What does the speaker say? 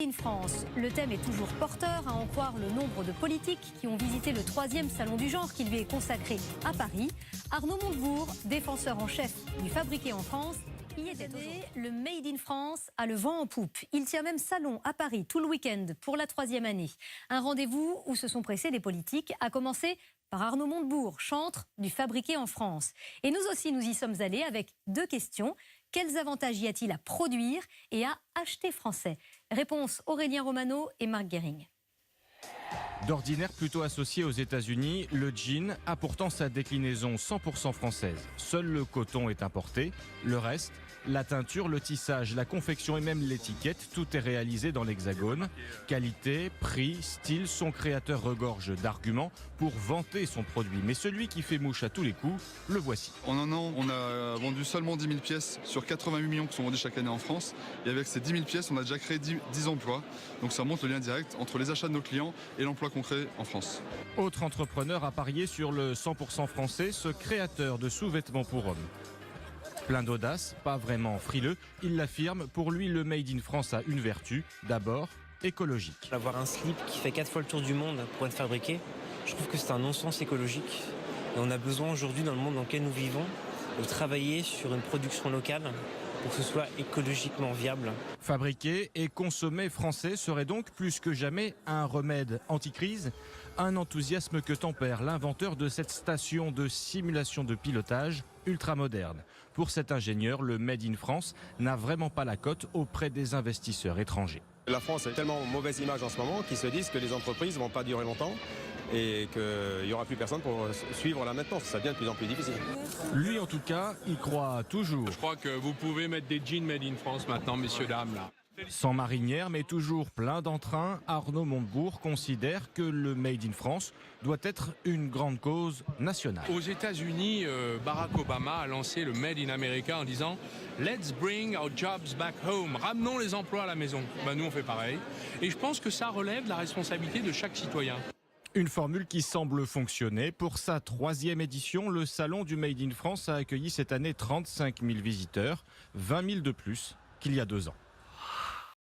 In France, le thème est toujours porteur, à en croire le nombre de politiques qui ont visité le 3e salon du genre qui lui est consacré à Paris. Arnaud Montebourg, défenseur en chef du Fabriqué en France, y était aujourd'hui. Le Made in France a le vent en poupe. Il tient même salon à Paris tout le week-end pour la 3e année. Un rendez-vous où se sont pressés des politiques, à commencer par Arnaud Montebourg, chantre du Fabriqué en France. Et nous aussi, nous y sommes allés avec 2 questions. Quels avantages y a-t-il à produire et à acheter français? Réponse Aurélien Romano et Marc Guéring. D'ordinaire plutôt associé aux États-Unis, le jean a pourtant sa déclinaison 100% française. Seul le coton est importé. Le reste, la teinture, le tissage, la confection et même l'étiquette, tout est réalisé dans l'Hexagone. Qualité, prix, style, son créateur regorge d'arguments pour vanter son produit. Mais celui qui fait mouche à tous les coups, le voici. En un an, on a vendu seulement 10 000 pièces sur 88 millions qui sont vendus chaque année en France. Et avec ces 10 000 pièces, on a déjà créé 10 emplois. Donc ça montre le lien direct entre les achats de nos clients et l'emploi qu'on crée en France. Autre entrepreneur a parié sur le 100% français, ce créateur de sous-vêtements pour hommes. Plein d'audace, pas vraiment frileux, il l'affirme, pour lui le Made in France a une vertu, d'abord écologique. Avoir un slip qui fait 4 fois le tour du monde pour être fabriqué, je trouve que c'est un non-sens écologique. Et on a besoin aujourd'hui, dans le monde dans lequel nous vivons, de travailler sur une production locale pour que ce soit écologiquement viable. Fabriquer et consommer français serait donc plus que jamais un remède anti-crise, un enthousiasme que tempère l'inventeur de cette station de simulation de pilotage ultra moderne. Pour cet ingénieur, le Made in France n'a vraiment pas la cote auprès des investisseurs étrangers. La France a tellement mauvaise image en ce moment qu'ils se disent que les entreprises ne vont pas durer longtemps et qu'il n'y aura plus personne pour suivre la maintenance. Ça devient de plus en plus difficile. Lui, en tout cas, y croit toujours. Je crois que vous pouvez mettre des jeans made in France maintenant, messieurs, dames, là. Sans marinière, mais toujours plein d'entrain, Arnaud Montebourg considère que le Made in France doit être une grande cause nationale. Aux États-Unis, Barack Obama a lancé le Made in America en disant « Let's bring our jobs back home ». Ramenons les emplois à la maison. Ben, nous, on fait pareil. Et je pense que ça relève de la responsabilité de chaque citoyen. Une formule qui semble fonctionner. Pour sa 3e édition, le salon du Made in France a accueilli cette année 35 000 visiteurs, 20 000 de plus qu'il y a 2 ans.